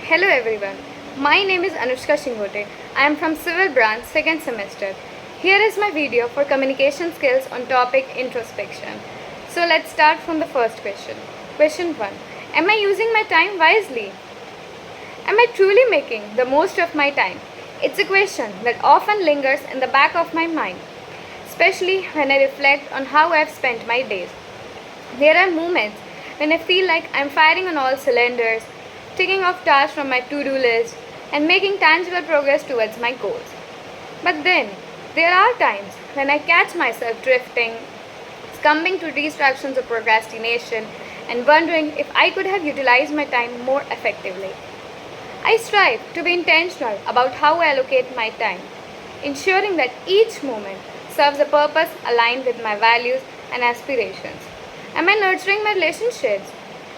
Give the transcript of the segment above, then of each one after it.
Hello everyone. My name is Anushka Shingote. I am from Civil Branch 2nd semester. Here is my video for communication skills on topic introspection. So let's start from the first question. Question 1. Am I using my time wisely? Am I truly making the most of my time? It's a question that often lingers in the back of my mind, especially when I reflect on how I've spent my days. There are moments when I feel like I'm firing on all cylinders, ticking off tasks from my to-do list, and making tangible progress towards my goals. But then, there are times when I catch myself drifting, succumbing to distractions or procrastination, and wondering if I could have utilized my time more effectively. I strive to be intentional about how I allocate my time, ensuring that each moment serves a purpose aligned with my values and aspirations. Am I nurturing my relationships,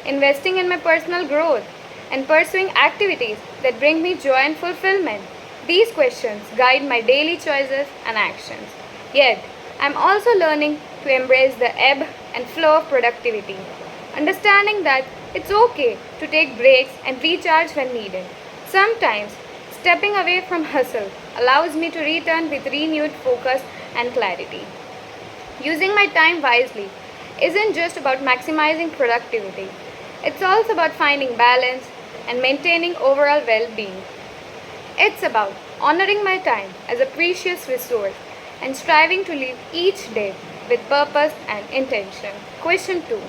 investing in my personal growth, and pursuing activities that bring me joy and fulfillment? These questions guide my daily choices and actions. Yet, I'm also learning to embrace the ebb and flow of productivity, understanding that it's okay to take breaks and recharge when needed. Sometimes, stepping away from hustle allows me to return with renewed focus and clarity. Using my time wisely isn't just about maximizing productivity, it's also about finding balance and maintaining overall well being. It's about honoring my time as a precious resource and striving to live each day with purpose and intention. Question 2.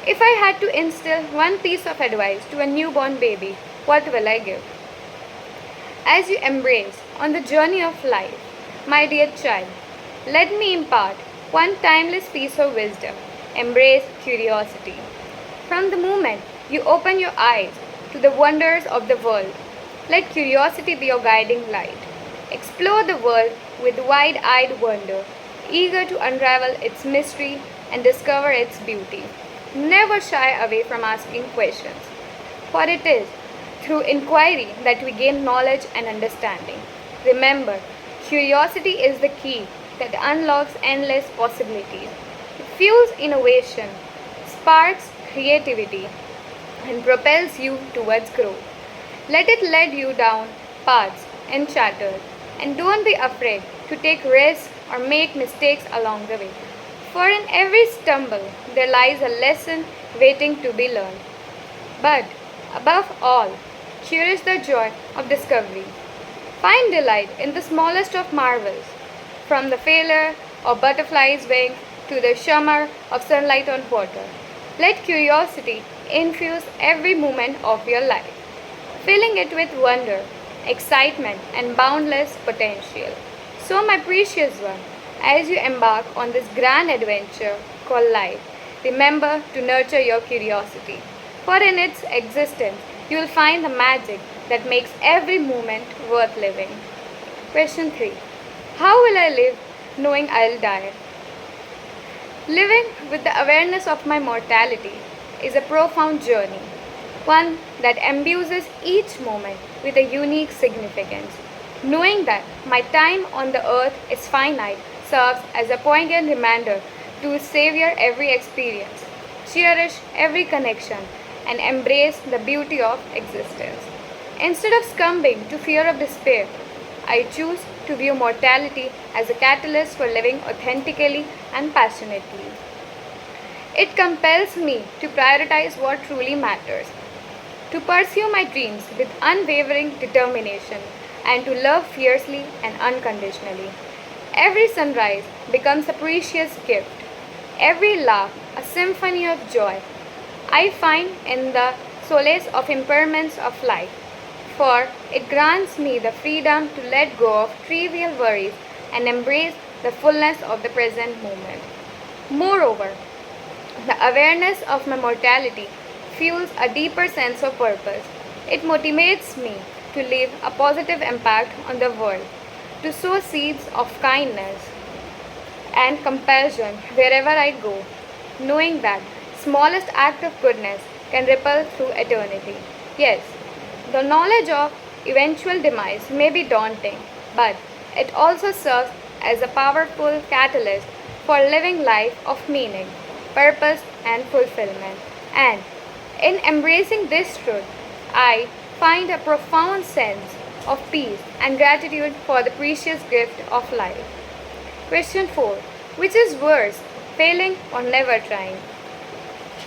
If I had to instill one piece of advice to a newborn baby, what will I give? As you embrace on the journey of life, my dear child, let me impart one timeless piece of wisdom. Embrace curiosity. From the moment you open your eyes to the wonders of the world, let curiosity be your guiding light. Explore the world with wide-eyed wonder, eager to unravel its mystery and discover its beauty. Never shy away from asking questions, for it is through inquiry that we gain knowledge and understanding. Remember, curiosity is the key that unlocks endless possibilities. It fuels innovation, sparks creativity, and propels you towards growth. Let it lead you down paths uncharted, and don't be afraid to take risks or make mistakes along the way. For in every stumble, there lies a lesson waiting to be learned. But above all, cherish the joy of discovery. Find delight in the smallest of marvels, from the failure of butterfly's wing to the shimmer of sunlight on water. Let curiosity infuse every moment of your life, filling it with wonder, excitement, and boundless potential. So, my precious one, as you embark on this grand adventure called life, remember to nurture your curiosity, for in its existence, you will find the magic that makes every moment worth living. Question 3. How will I live knowing I'll die? Living with the awareness of my mortality is a profound journey, one that imbues each moment with a unique significance. Knowing that my time on the earth is finite serves as a poignant reminder to savor every experience, cherish every connection, and embrace the beauty of existence. Instead of succumbing to fear of despair, I choose to view mortality as a catalyst for living authentically and passionately. It compels me to prioritize what truly matters, to pursue my dreams with unwavering determination, and to love fiercely and unconditionally. Every sunrise becomes a precious gift, every laugh a symphony of joy. I find in the solace of impermanence of life, for it grants me the freedom to let go of trivial worries and embrace the fullness of the present moment. Moreover, the awareness of my mortality fuels a deeper sense of purpose. It motivates me to leave a positive impact on the world, to sow seeds of kindness and compassion wherever I go, knowing that smallest act of goodness can ripple through eternity. Yes, the knowledge of eventual demise may be daunting, but it also serves as a powerful catalyst for living life of meaning, purpose, and fulfillment. And in embracing this truth, I find a profound sense of peace and gratitude for the precious gift of life. Question 4. Which is worse, failing or never trying?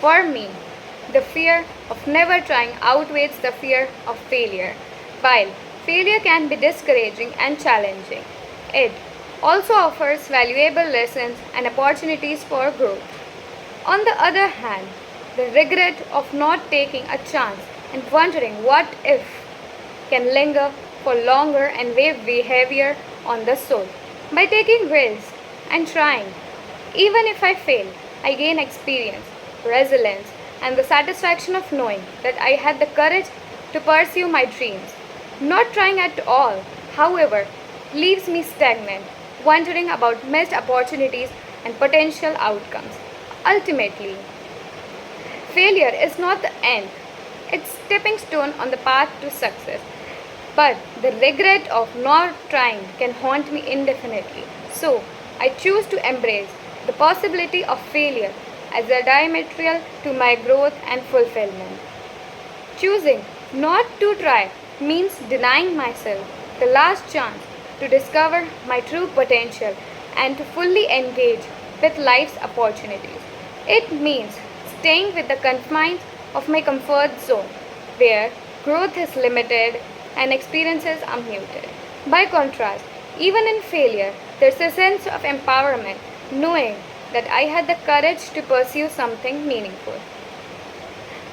For me, the fear of never trying outweighs the fear of failure. While failure can be discouraging and challenging, it also offers valuable lessons and opportunities for growth. On the other hand, the regret of not taking a chance and wondering what if can linger for longer and weigh heavier on the soul. By taking risks and trying, even if I fail, I gain experience, resilience, and the satisfaction of knowing that I had the courage to pursue my dreams. Not trying at all, however, leaves me stagnant, wondering about missed opportunities and potential outcomes. Ultimately, failure is not the end, it's stepping stone on the path to success. But the regret of not trying can haunt me indefinitely. So, I choose to embrace the possibility of failure as a diametral to my growth and fulfillment. Choosing not to try means denying myself the last chance to discover my true potential and to fully engage with life's opportunities. It means staying with the confines of my comfort zone, where growth is limited and experiences are muted. By contrast, even in failure, there's a sense of empowerment, knowing that I had the courage to pursue something meaningful.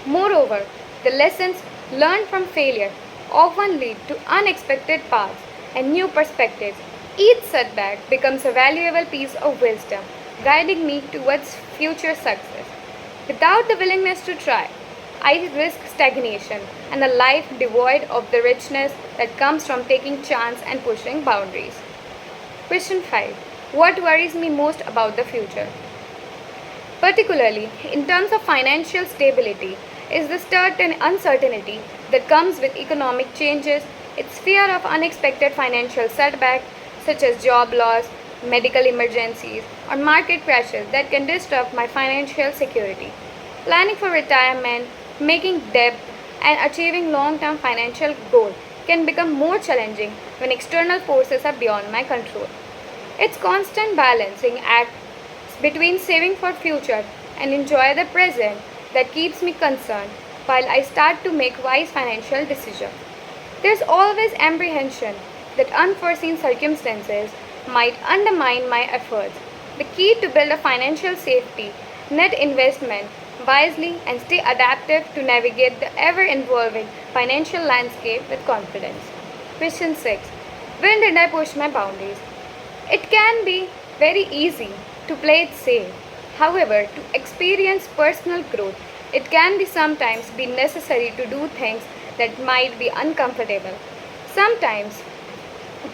Moreover, the lessons learned from failure often lead to unexpected paths and new perspectives. Each setback becomes a valuable piece of wisdom, guiding me towards future success. Without the willingness to try, I risk stagnation and a life devoid of the richness that comes from taking chance and pushing boundaries. Question 5. What worries me most about the future? Particularly in terms of financial stability, is the certain uncertainty that comes with economic changes, its fear of unexpected financial setbacks such as job loss, medical emergencies, or market crashes that can disrupt my financial security. Planning for retirement, making debt, and achieving long-term financial goals can become more challenging when external forces are beyond my control. It's constant balancing act between saving for future and enjoy the present that keeps me concerned while I start to make wise financial decisions. There's always apprehension that unforeseen circumstances might undermine my efforts. The key to build a financial safety net investment wisely and stay adaptive to navigate the ever-evolving financial landscape with confidence. Question 6. When did I push my boundaries? It can be very easy to play it safe. However, to experience personal growth, it can be sometimes be necessary to do things that might be uncomfortable. Sometimes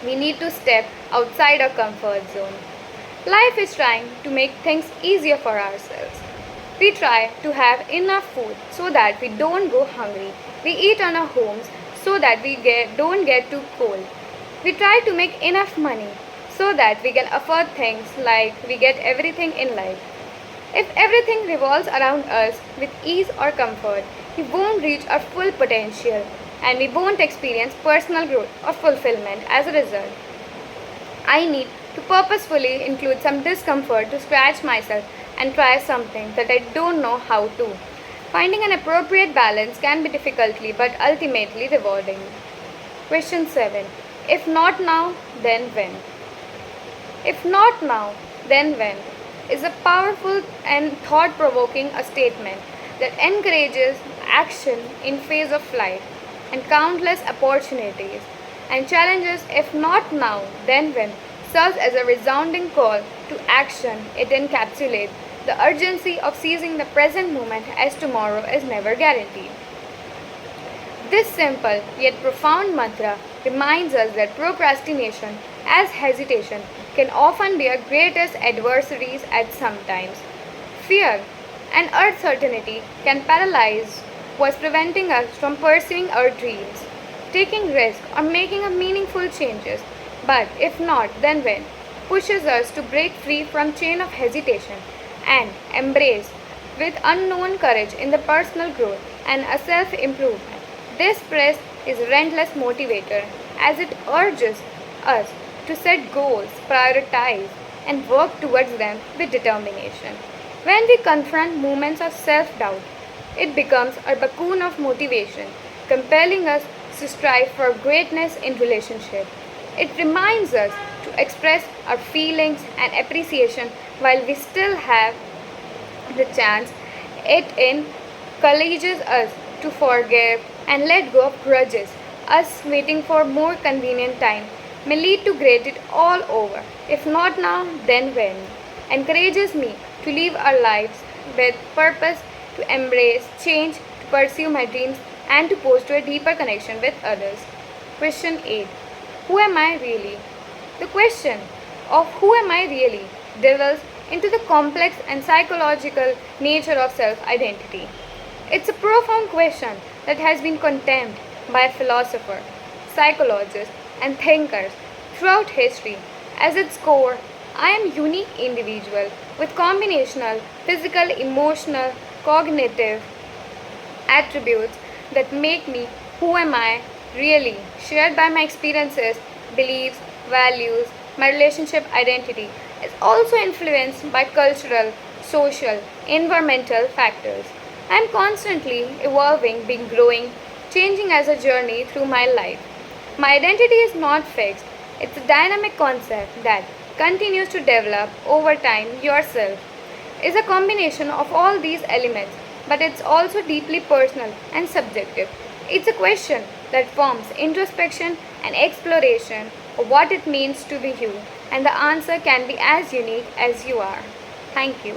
we need to step outside our comfort zone. Life is trying to make things easier for ourselves. We try to have enough food so that we don't go hungry. We eat on our homes so that we don't get too cold. We try to make enough money so that we can afford things like we get everything in life. If everything revolves around us with ease or comfort, we won't reach our full potential and we won't experience personal growth or fulfillment as a result. I need to purposefully include some discomfort to scratch myself and try something that I don't know how to. Finding an appropriate balance can be difficultly but ultimately rewarding. Question 7. If not now, then when? If not now, then when? Is a powerful and thought-provoking statement that encourages action in face of life and countless opportunities and challenges if not now, then when serves as a resounding call to action. It encapsulates the urgency of seizing the present moment as tomorrow is never guaranteed. This simple yet profound mantra reminds us that procrastination, as hesitation, can often be our greatest adversaries at some times. Fear and uncertainty can paralyze what's preventing us from pursuing our dreams, taking risks, or making a meaningful changes. But if not, then when? Pushes us to break free from chain of hesitation and embrace with unknown courage in the personal growth and a self-improvement. This is a relentless motivator as it urges us to set goals, prioritize, and work towards them with determination. When we confront moments of self doubt, it becomes a beacon of motivation, compelling us to strive for greatness in relationship. It reminds us to express our feelings and appreciation while we still have the chance. It encourages us to forgive and let go of grudges. Us waiting for more convenient time may lead to great it all over. If not now, then when? Encourages me to live our lives with purpose, to embrace change, to pursue my dreams, and to foster a deeper connection with others. Question 8. Who am I really? The question of who am I really delves into the complex and psychological nature of self identity. It's a profound question that has been contemplated by philosophers, psychologists, and thinkers throughout history. As its core, I am a unique individual with combinational physical, emotional, cognitive attributes that make me who am I really, shared by my experiences, beliefs, values. My relationship identity is also influenced by cultural, social, environmental factors. I am constantly evolving, being growing, changing as a journey through my life. My identity is not fixed. It's a dynamic concept that continues to develop over time. Yourself is a combination of all these elements, but it's also deeply personal and subjective. It's a question that forms introspection and exploration of what it means to be you, and the answer can be as unique as you are. Thank you.